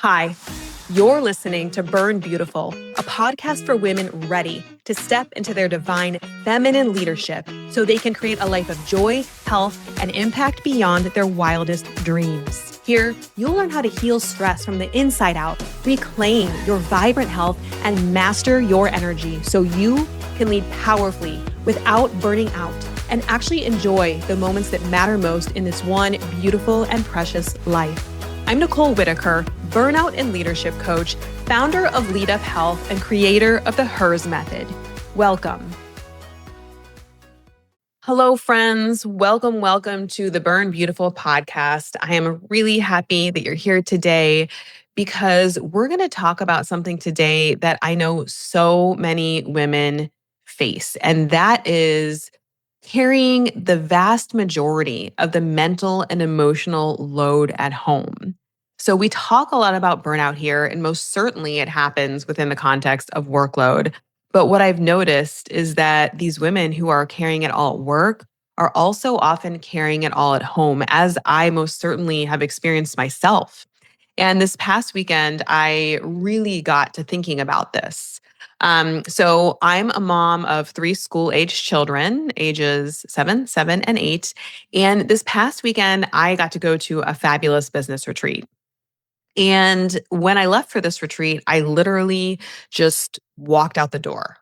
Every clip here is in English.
Hi, you're listening to Burn Beautiful, a podcast for women ready to step into their divine feminine leadership so they can create a life of joy, health, and impact beyond their wildest dreams. Here, you'll learn how to heal stress from the inside out, reclaim your vibrant health, and master your energy so you can lead powerfully without burning out and actually enjoy the moments that matter most in this one beautiful and precious life. I'm Nicole Whitaker, burnout and leadership coach, founder of Lead Up Health, and creator of the HERS method. Welcome. Hello, friends. Welcome to the Burn Beautiful podcast. I am really happy that you're here today because we're going to talk about something today that I know so many women face, and that is carrying the vast majority of the mental and emotional load at home. So we talk a lot about burnout here, and most certainly it happens within the context of workload. But what I've noticed is that these women who are carrying it all at work are also often carrying it all at home, as I most certainly have experienced myself. And this past weekend, I really got to thinking about this. So I'm a mom of three school-aged children, ages 7, 7, and 8. And this past weekend, I got to go to a fabulous business retreat. And when I left for this retreat, I literally just walked out the door.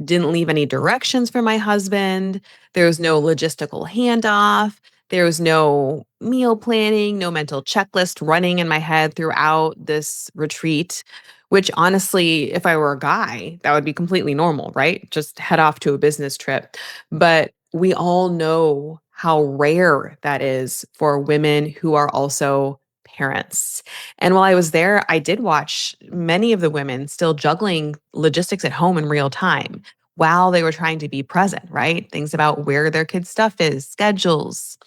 Didn't leave any directions for my husband. There was no logistical handoff. There was no meal planning, no mental checklist running in my head throughout this retreat, which honestly, if I were a guy, that would be completely normal, right? Just head off to a business trip. But we all know how rare that is for women who are also parents. And while I was there, I did watch many of the women still juggling logistics at home in real time while they were trying to be present, right? Things about where their kids' stuff is, schedules.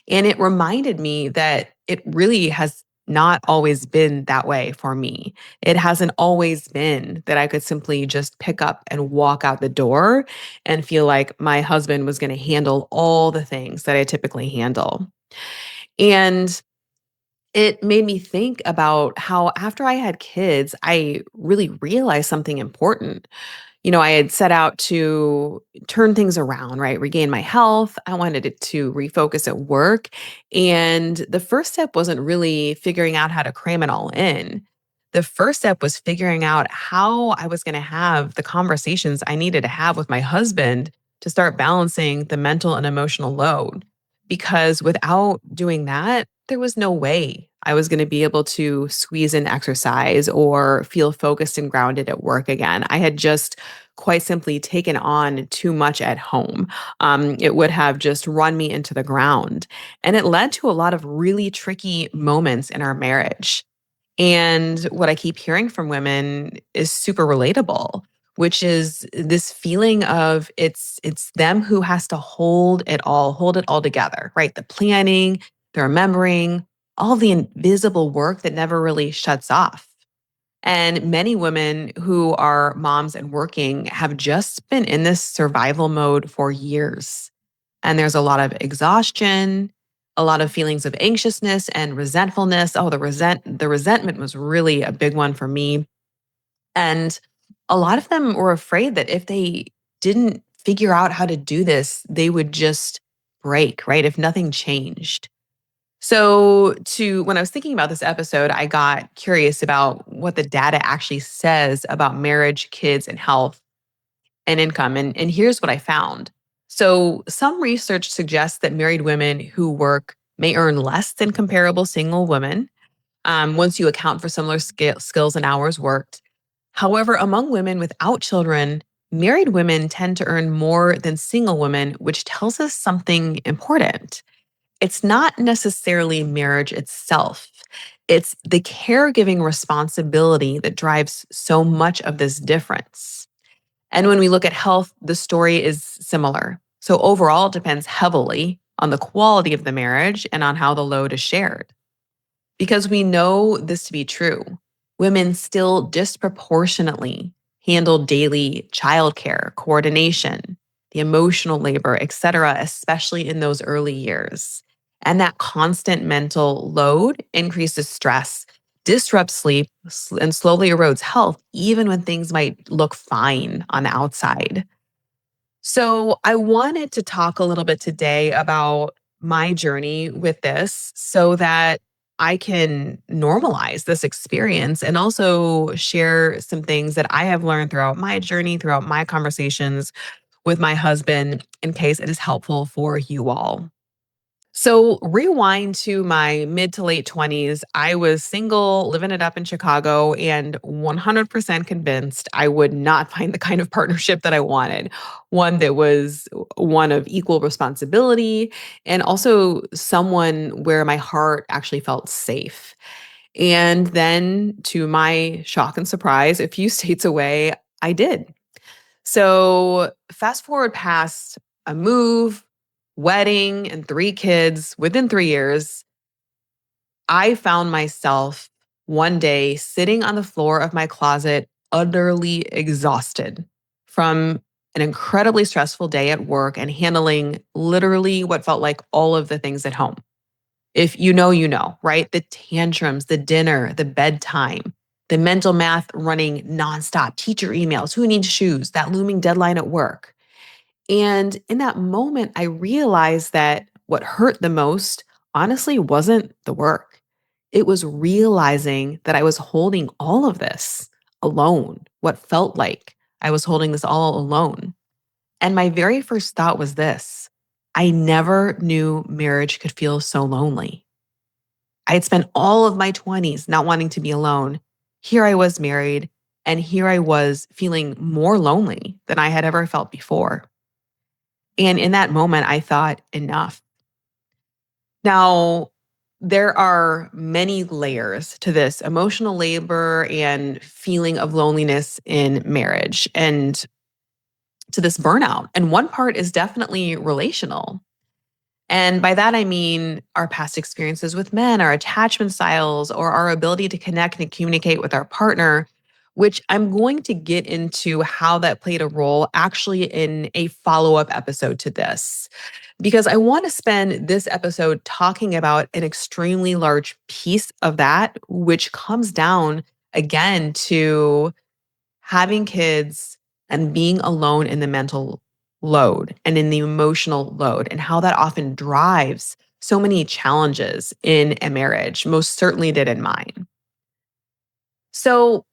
And it reminded me that it really has not always been that way for me. It hasn't always been that I could simply just pick up and walk out the door and feel like my husband was going to handle all the things that I typically handle. And it made me think about how after I had kids, I really realized something important. I had set out to turn things around, right? Regain my health. I wanted it to refocus at work. And the first step wasn't really figuring out how to cram it all in. The first step was figuring out how I was going to have the conversations I needed to have with my husband to start balancing the mental and emotional load. Because without doing that, there was no way I was going to be able to squeeze in exercise or feel focused and grounded at work again. I had just quite simply taken on too much at home. It would have just run me into the ground. And it led to a lot of really tricky moments in our marriage. And what I keep hearing from women is super relatable, which is this feeling of it's them who has to hold it all together, right? The planning, the remembering, all the invisible work that never really shuts off. And many women who are moms and working have just been in this survival mode for years. And there's a lot of exhaustion, a lot of feelings of anxiousness and resentfulness. Oh, the resentment was really a big one for me. And a lot of them were afraid that if they didn't figure out how to do this, they would just break, right? If nothing changed. So, when I was thinking about this episode, I got curious about what the data actually says about marriage, kids, and health and income. And here's what I found. So, some research suggests that married women who work may earn less than comparable single women once you account for similar skills and hours worked. However, among women without children, married women tend to earn more than single women, which tells us something important. It's not necessarily marriage itself. It's the caregiving responsibility that drives so much of this difference. And when we look at health, the story is similar. So overall, it depends heavily on the quality of the marriage and on how the load is shared. Because we know this to be true, women still disproportionately handle daily childcare, coordination, the emotional labor, et cetera, especially in those early years. And that constant mental load increases stress, disrupts sleep and slowly erodes health, even when things might look fine on the outside. So, I wanted to talk a little bit today about my journey with this so that I can normalize this experience and also share some things that I have learned throughout my journey, throughout my conversations with my husband, in case it is helpful for you all. So, rewind to my mid to late 20s. I was single, living it up in Chicago, and 100% convinced I would not find the kind of partnership that I wanted. One that was one of equal responsibility and also someone where my heart actually felt safe. And then, to my shock and surprise, a few states away, I did. So, fast forward past a move, wedding, and 3 kids within 3 years, I found myself one day sitting on the floor of my closet, utterly exhausted from an incredibly stressful day at work and handling literally what felt like all of the things at home. If you know, right? The tantrums, the dinner, the bedtime, the mental math running nonstop, teacher emails, who needs shoes, that looming deadline at work. And in that moment, I realized that what hurt the most, honestly, wasn't the work. It was realizing that I was holding all of this alone, what felt like I was holding this all alone. And my very first thought was this: I never knew marriage could feel so lonely. I had spent all of my 20s not wanting to be alone. Here I was married, and here I was feeling more lonely than I had ever felt before. And in that moment, I thought, enough. Now, there are many layers to this emotional labor and feeling of loneliness in marriage and to this burnout. And one part is definitely relational. And by that, I mean our past experiences with men, our attachment styles, or our ability to connect and communicate with our partner, which I'm going to get into how that played a role actually in a follow up episode to this. Because I want to spend this episode talking about an extremely large piece of that, which comes down again to having kids and being alone in the mental load and in the emotional load, and how that often drives so many challenges in a marriage, most certainly did in mine. So,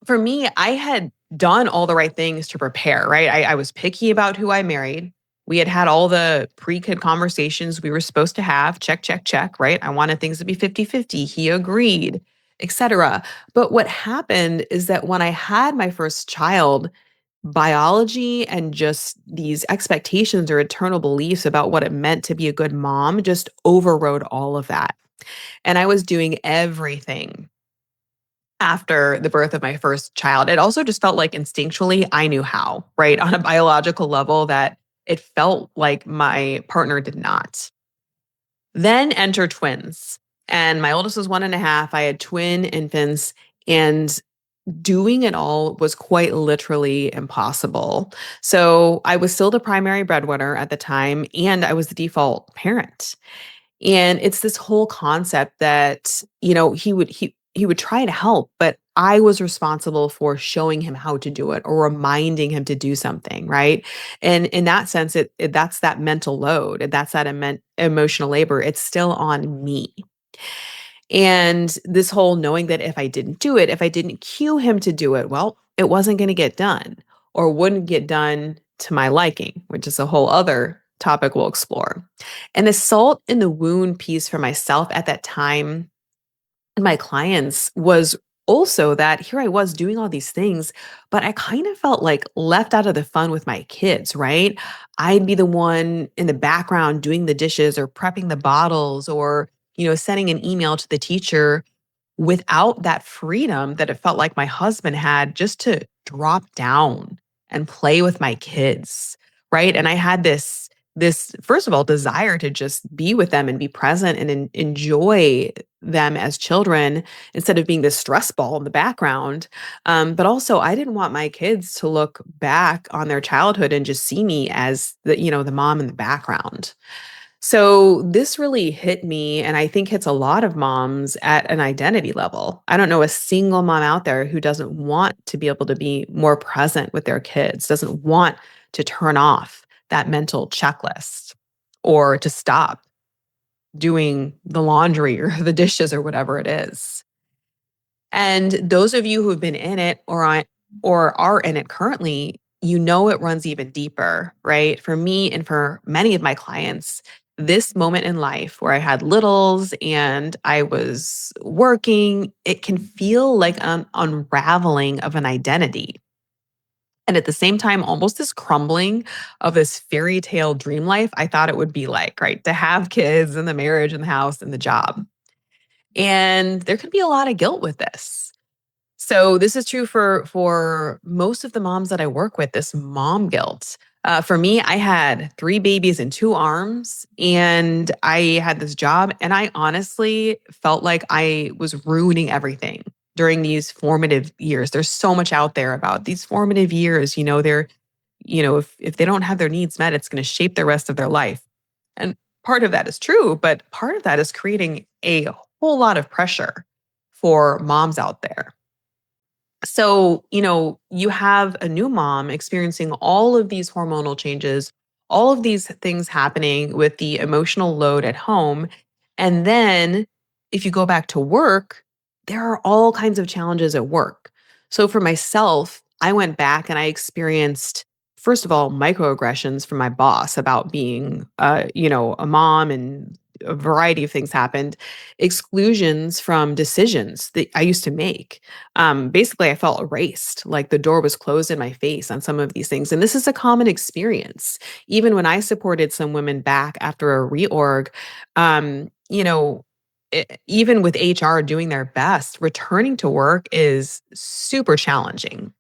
for me, I had done all the right things to prepare, right? I was picky about who I married. We had had all the pre kid conversations we were supposed to have. Check, check, check, right? I wanted things to be 50-50. He agreed, etc. But what happened is that when I had my first child, biology and just these expectations or eternal beliefs about what it meant to be a good mom just overrode all of that. And I was doing everything after the birth of my first child. It also just felt like instinctually I knew how, right? On a biological level, that it felt like my partner did not. Then enter twins. And my oldest was 1.5. I had twin infants, and doing it all was quite literally impossible. So I was still the primary breadwinner at the time, and I was the default parent. And it's this whole concept that, he would try to help, but I was responsible for showing him how to do it or reminding him to do something, right? And in that sense, that's that mental load, and that's that emotional labor. It's still on me. And this whole knowing that if I didn't do it, if I didn't cue him to do it, well, it wasn't going to get done or wouldn't get done to my liking, which is a whole other topic we'll explore. And the salt in the wound piece for myself at that time and my clients was also that here I was doing all these things, but I kind of felt like left out of the fun with my kids, right? I'd be the one in the background doing the dishes or prepping the bottles or, sending an email to the teacher without that freedom that it felt like my husband had just to drop down and play with my kids, right? And I had this first of all desire to just be with them and be present and enjoy them as children instead of being this stress ball in the background. But also, I didn't want my kids to look back on their childhood and just see me as the mom in the background. So this really hit me, and I think hits a lot of moms at an identity level. I don't know a single mom out there who doesn't want to be able to be more present with their kids, doesn't want to turn off that mental checklist or to stop doing the laundry or the dishes or whatever it is. And those of you who've been in it or are in it currently, you know it runs even deeper, right? For me and for many of my clients, this moment in life where I had littles and I was working, it can feel like an unraveling of an identity. And at the same time, almost this crumbling of this fairy tale dream life I thought it would be like, right? To have kids and the marriage and the house and the job. And there could be a lot of guilt with this. So this is true for most of the moms that I work with, this mom guilt. For me, I had 3 babies in 2 arms, and I had this job, and I honestly felt like I was ruining everything during these formative years. There's so much out there about these formative years, if they don't have their needs met, it's gonna shape the rest of their life. And part of that is true, but part of that is creating a whole lot of pressure for moms out there. So, you have a new mom experiencing all of these hormonal changes, all of these things happening with the emotional load at home. And then if you go back to work, there are all kinds of challenges at work. So for myself, I went back and I experienced, first of all, microaggressions from my boss about being, a mom, and a variety of things happened, exclusions from decisions that I used to make. Basically, I felt erased, like the door was closed in my face on some of these things. And this is a common experience. Even when I supported some women back after a reorg, um, you know, even with HR doing their best, returning to work is super challenging.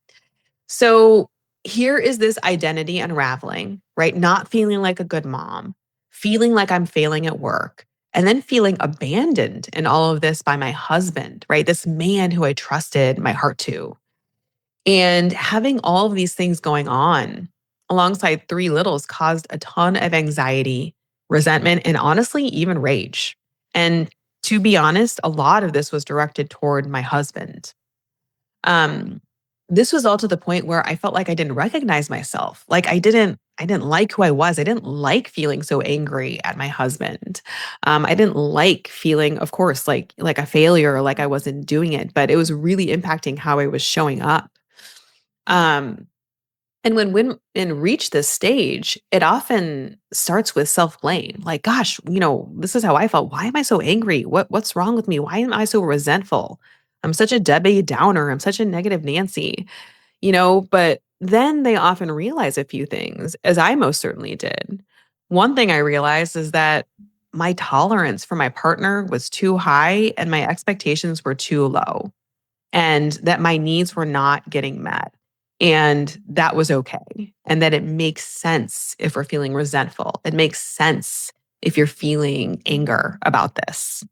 So here is this identity unraveling, right? Not feeling like a good mom, feeling like I'm failing at work, and then feeling abandoned in all of this by my husband, right? This man who I trusted my heart to. And having all of these things going on alongside 3 littles caused a ton of anxiety, resentment, and honestly, even rage. And to be honest, a lot of this was directed toward my husband. Um, this was all to the point where I felt like I didn't recognize myself. Like I didn't like who I was. I didn't like feeling so angry at my husband. I didn't like feeling, of course, like a failure, like I wasn't doing it, but it was really impacting how I was showing up. Um, and when women reach this stage, it often starts with self-blame. Like, gosh, this is how I felt. Why am I so angry? What's wrong with me? Why am I so resentful? I'm such a Debbie Downer. I'm such a negative Nancy, but then they often realize a few things, as I most certainly did. One thing I realized is that my tolerance for my partner was too high and my expectations were too low, and that my needs were not getting met. And that was okay. And that it makes sense if we're feeling resentful. It makes sense if you're feeling anger about this.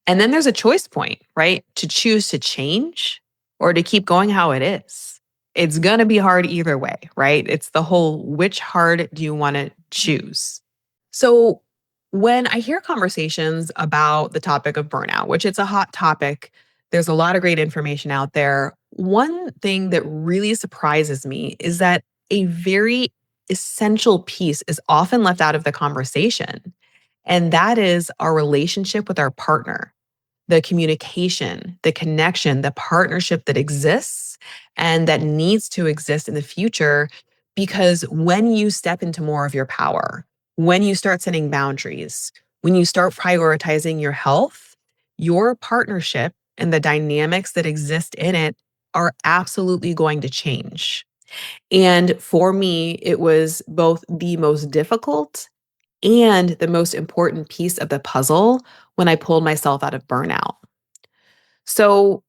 And then there's a choice point, right? To choose to change or to keep going how it is. It's going to be hard either way, right? It's the whole which hard do you want to choose? So, when I hear conversations about the topic of burnout, which it's a hot topic, there's a lot of great information out there. One thing that really surprises me is that a very essential piece is often left out of the conversation, and that is our relationship with our partner, the communication, the connection, the partnership that exists and that needs to exist in the future. Because when you step into more of your power, when you start setting boundaries, when you start prioritizing your health, your partnership and the dynamics that exist in it are absolutely going to change. And for me, it was both the most difficult and the most important piece of the puzzle when I pulled myself out of burnout. So,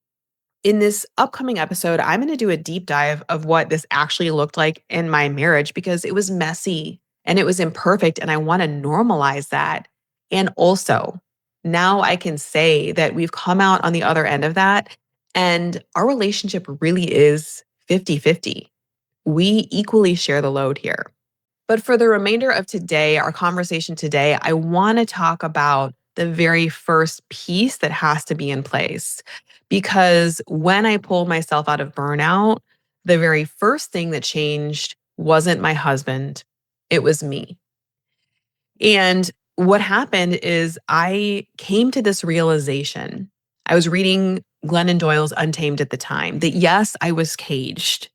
in this upcoming episode, I'm going to do a deep dive of what this actually looked like in my marriage because it was messy and it was imperfect. And I want to normalize that. And also, now I can say that we've come out on the other end of that. And our relationship really is 50-50. We equally share the load here. But for the remainder of today, our conversation today, I want to talk about the very first piece that has to be in place. Because when I pulled myself out of burnout, the very first thing that changed wasn't my husband, it was me. And what happened is I came to this realization. I was reading Glennon Doyle's Untamed at the time that yes, I was caged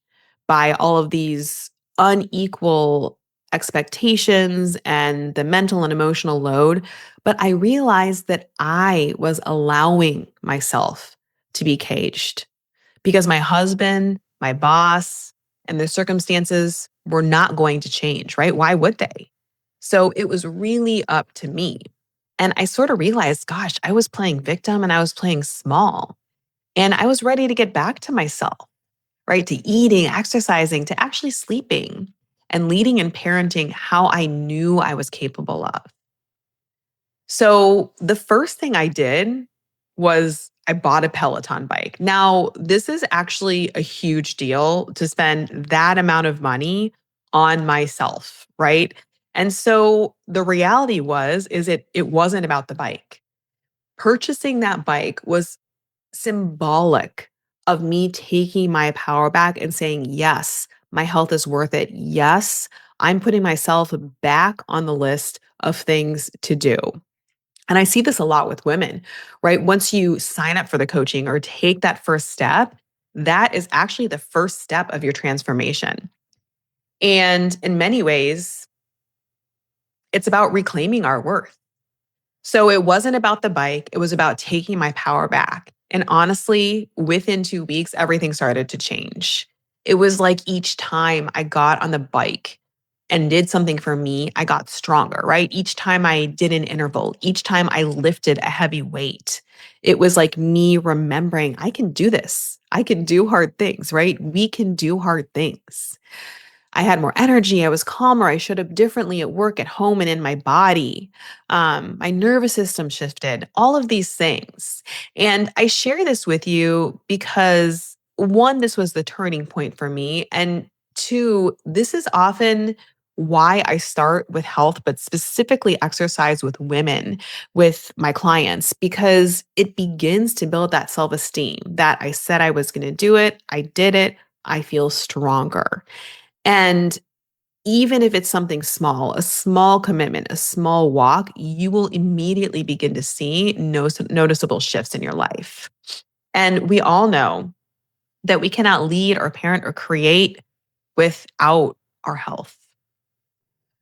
by all of these unequal expectations and the mental and emotional load. But I realized that I was allowing myself to be caged because my husband, my boss, and the circumstances were not going to change, right? Why would they? So it was really up to me. And I sort of realized, gosh, I was playing victim and I was playing small. And I was ready to get back to myself, right? To eating, exercising, to actually sleeping and leading and parenting how I knew I was capable of. So the first thing I did was I bought a Peloton bike. Now, this is actually a huge deal to spend that amount of money on myself, right? And so the reality is it wasn't about the bike. Purchasing that bike was symbolic of me taking my power back and saying, yes, my health is worth it. Yes, I'm putting myself back on the list of things to do. And I see this a lot with women, right? Once you sign up for the coaching or take that first step, that is actually the first step of your transformation. And in many ways, it's about reclaiming our worth. So it wasn't about the bike, it was about taking my power back. And honestly, within 2 weeks, everything started to change. It was like each time I got on the bike and did something for me, I got stronger, right? Each time I did an interval, each time I lifted a heavy weight, it was like me remembering I can do this. I can do hard things, right? We can do hard things. I had more energy. I was calmer. I showed up differently at work, at home, and in my body. My nervous system shifted, all of these things. And I share this with you because one, this was the turning point for me. And two, this is often why I start with health, but specifically exercise with women, with my clients, because it begins to build that self esteem that I said I was going to do it. I did it. I feel stronger. And even if it's something small, a small commitment, a small walk, you will immediately begin to see noticeable shifts in your life. And we all know that we cannot lead or parent or create without our health.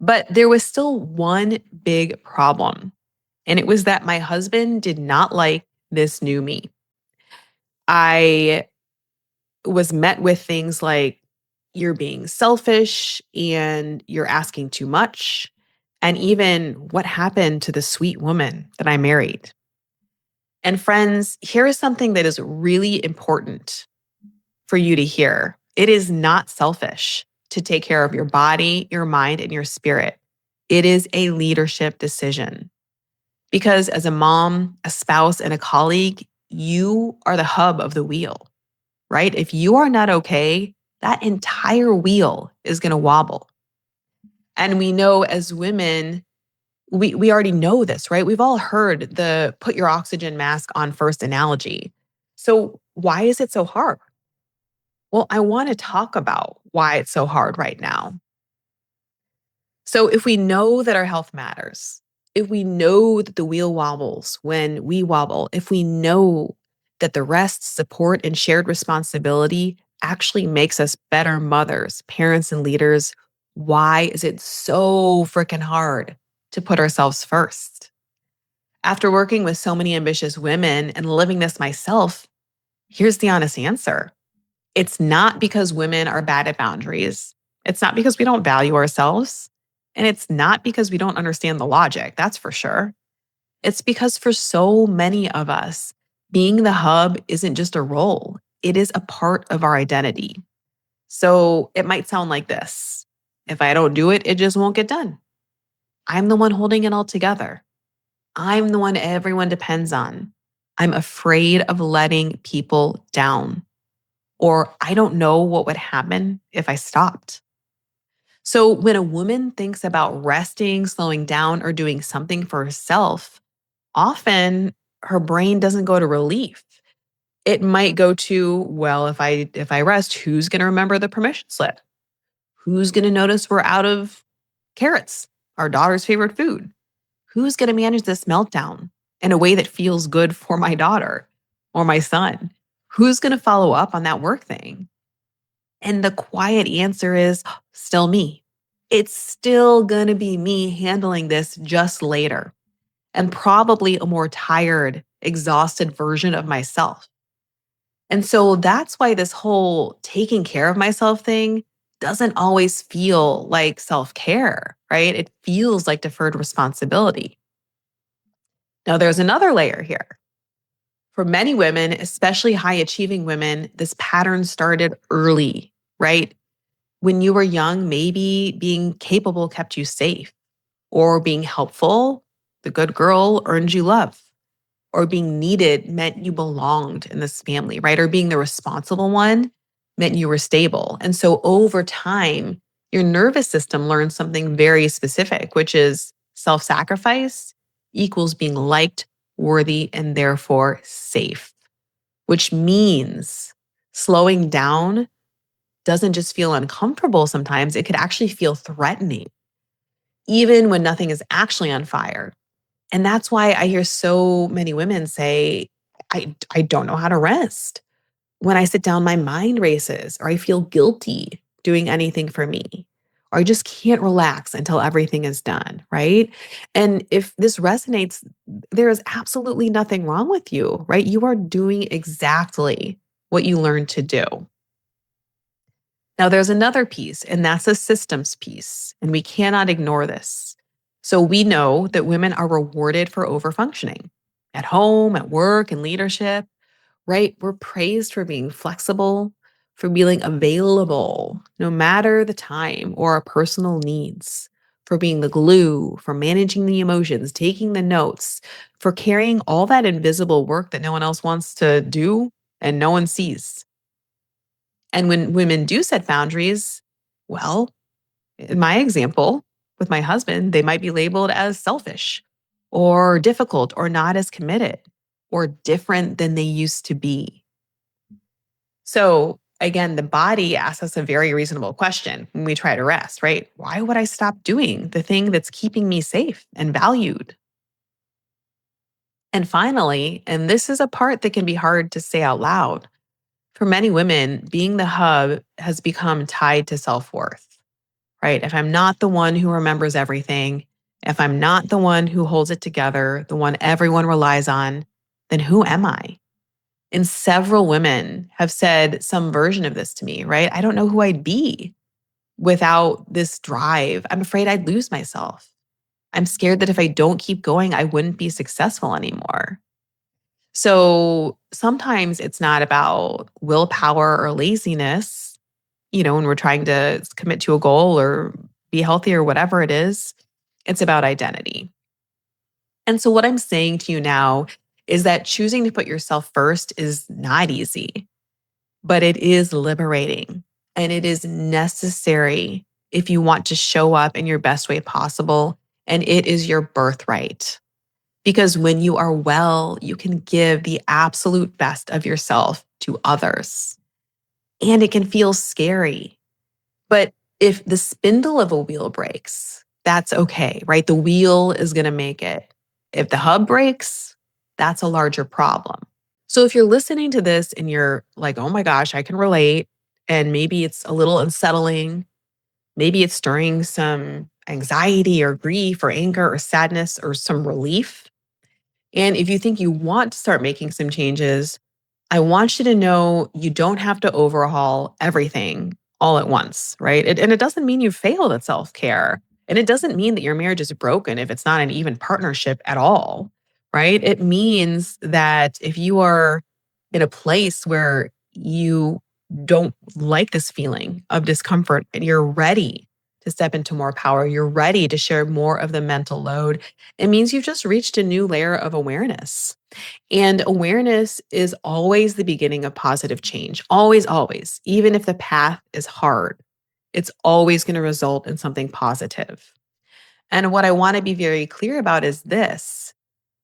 But there was still one big problem, and it was that my husband did not like this new me. I was met with things like, you're being selfish and you're asking too much. And even what happened to the sweet woman that I married. And friends, here is something that is really important for you to hear. It is not selfish to take care of your body, your mind, and your spirit. It is a leadership decision. Because as a mom, a spouse, and a colleague, you are the hub of the wheel, right? If you are not okay, that entire wheel is going to wobble. And we know as women, we already know this, right? We've all heard the put your oxygen mask on first analogy. So why is it so hard? Well, I want to talk about why it's so hard right now. So if we know that our health matters, if we know that the wheel wobbles when we wobble, if we know that the rest, support, and shared responsibility actually makes us better mothers, parents, and leaders, why is it so freaking hard to put ourselves first? After working with so many ambitious women and living this myself, here's the honest answer. It's not because women are bad at boundaries. It's not because we don't value ourselves. And it's not because we don't understand the logic, that's for sure. It's because for so many of us, being the hub isn't just a role, it is a part of our identity. So it might sound like this: if I don't do it, it just won't get done. I'm the one holding it all together. I'm the one everyone depends on. I'm afraid of letting people down. Or I don't know what would happen if I stopped. So when a woman thinks about resting, slowing down, or doing something for herself, often her brain doesn't go to relief. It might go to, well, if I rest, who's going to remember the permission slip? Who's going to notice we're out of carrots, our daughter's favorite food? Who's going to manage this meltdown in a way that feels good for my daughter or my son? Who's going to follow up on that work thing? And the quiet answer is still me. It's still going to be me handling this just later, and probably a more tired, exhausted version of myself. And so that's why this whole taking care of myself thing doesn't always feel like self care, right? It feels like deferred responsibility. Now, there's another layer here. For many women, especially high achieving women, this pattern started early, right? When you were young, maybe being capable kept you safe, or being helpful, the good girl, earned you love, or being needed meant you belonged in this family, right? Or being the responsible one meant you were stable. And so over time, your nervous system learns something very specific, which is self sacrifice equals being liked, worthy, and therefore safe, which means slowing down doesn't just feel uncomfortable sometimes, it could actually feel threatening, even when nothing is actually on fire. And that's why I hear so many women say, I don't know how to rest. When I sit down, my mind races, or I feel guilty doing anything for me, or I just can't relax until everything is done, right? And if this resonates, there is absolutely nothing wrong with you, right? You are doing exactly what you learned to do. Now, there's another piece, and that's a systems piece, and we cannot ignore this. So, we know that women are rewarded for overfunctioning at home, at work, and leadership, right? We're praised for being flexible, for being available, no matter the time or our personal needs, for being the glue, for managing the emotions, taking the notes, for carrying all that invisible work that no one else wants to do and no one sees. And when women do set boundaries, well, in my example with my husband, they might be labeled as selfish or difficult or not as committed or different than they used to be. So, again, the body asks us a very reasonable question when we try to rest, right? Why would I stop doing the thing that's keeping me safe and valued? And finally, and this is a part that can be hard to say out loud, for many women, being the hub has become tied to self worth, right? If I'm not the one who remembers everything, if I'm not the one who holds it together, the one everyone relies on, then who am I? And several women have said some version of this to me, right? I don't know who I'd be without this drive. I'm afraid I'd lose myself. I'm scared that if I don't keep going, I wouldn't be successful anymore. So sometimes it's not about willpower or laziness, when we're trying to commit to a goal or be healthy or whatever it is, it's about identity. And so what I'm saying to you now is that choosing to put yourself first is not easy, but it is liberating and it is necessary if you want to show up in your best way possible. And it is your birthright. Because when you are well, you can give the absolute best of yourself to others. And it can feel scary. But if the spindle of a wheel breaks, that's okay, right? The wheel is going to make it. If the hub breaks, that's a larger problem. So if you're listening to this and you're like, oh my gosh, I can relate, and maybe it's a little unsettling, maybe it's stirring some anxiety or grief or anger or sadness or some relief. And if you think you want to start making some changes, I want you to know you don't have to overhaul everything all at once, right? And it doesn't mean you failed at self care. And it doesn't mean that your marriage is broken if it's not an even partnership at all, right? It means that if you are in a place where you don't like this feeling of discomfort and you're ready to step into more power, you're ready to share more of the mental load, it means you've just reached a new layer of awareness. And awareness is always the beginning of positive change. Always, always, even if the path is hard. it's always going to result in something positive. And what I want to be very clear about is this.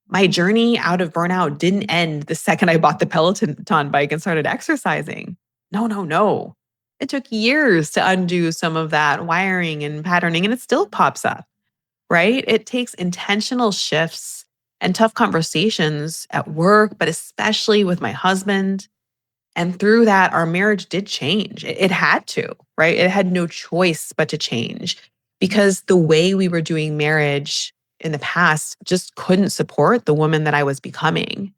My journey out of burnout didn't end the second I bought the Peloton bike and started exercising. No, no, no. It took years to undo some of that wiring and patterning, and it still pops up, right? It takes intentional shifts and tough conversations at work, but especially with my husband. And through that, our marriage did change. It had to, right? It had no choice but to change because the way we were doing marriage in the past just couldn't support the woman that I was becoming.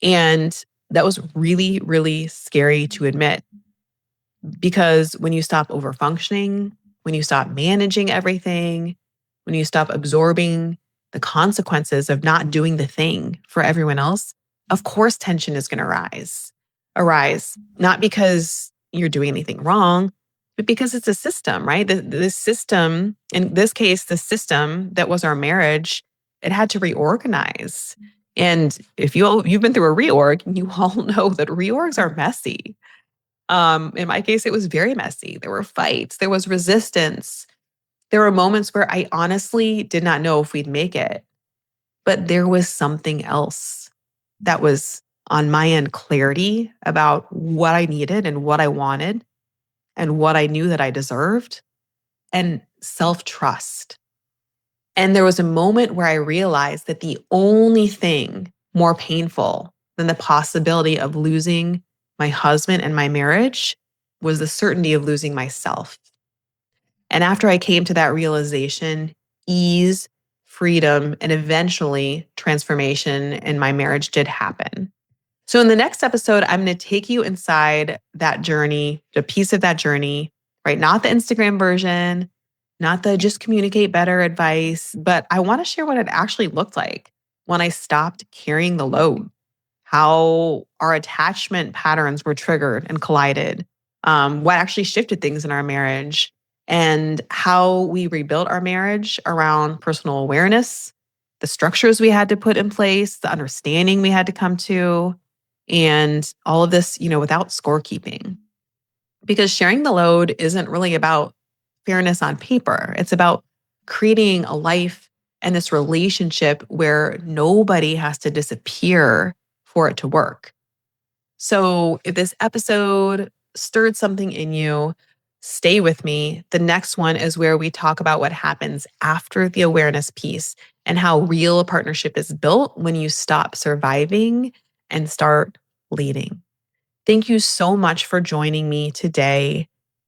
And that was really, really scary to admit because when you stop overfunctioning, when you stop managing everything, when you stop absorbing the consequences of not doing the thing for everyone else, of course tension is going to arise, not because you're doing anything wrong, but because it's a system, right? The system, in this case, the system that was our marriage, it had to reorganize. And if you've been through a reorg, you all know that reorgs are messy. In my case, it was very messy. There were fights, there was resistance. There were moments where I honestly did not know if we'd make it, but there was something else that was on my end clarity about what I needed and what I wanted and what I knew that I deserved and self-trust. And there was a moment where I realized that the only thing more painful than the possibility of losing my husband and my marriage was the certainty of losing myself. And after I came to that realization, ease, freedom, and eventually transformation in my marriage did happen. So in the next episode, I'm going to take you inside that journey, a piece of that journey, right? Not the Instagram version, not the just communicate better advice, but I want to share what it actually looked like when I stopped carrying the load, how our attachment patterns were triggered and collided, what actually shifted things in our marriage, and how we rebuilt our marriage around personal awareness, the structures we had to put in place, the understanding we had to come to, and all of this, without scorekeeping. Because sharing the load isn't really about fairness on paper. It's about creating a life and this relationship where nobody has to disappear for it to work. So if this episode stirred something in you, stay with me. The next one is where we talk about what happens after the awareness piece and how real partnership is built when you stop surviving and start leading. Thank you so much for joining me today.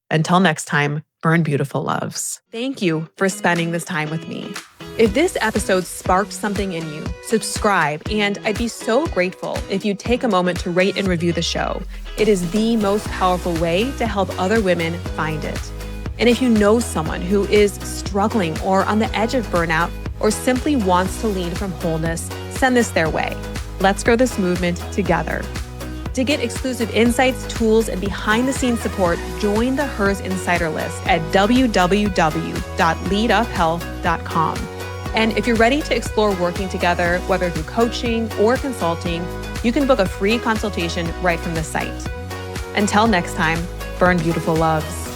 Until next time, burn beautiful loves. Thank you for spending this time with me. If this episode sparked something in you, subscribe, and I'd be so grateful if you take a moment to rate and review the show. It is the most powerful way to help other women find it. And if you know someone who is struggling or on the edge of burnout or simply wants to lead from wholeness, send this their way. Let's grow this movement together. To get exclusive insights, tools, and behind-the-scenes support, join the HERS Insider List at www.leaduphealth.com. And if you're ready to explore working together, whether through coaching or consulting, you can book a free consultation right from the site. Until next time, burn beautiful loves.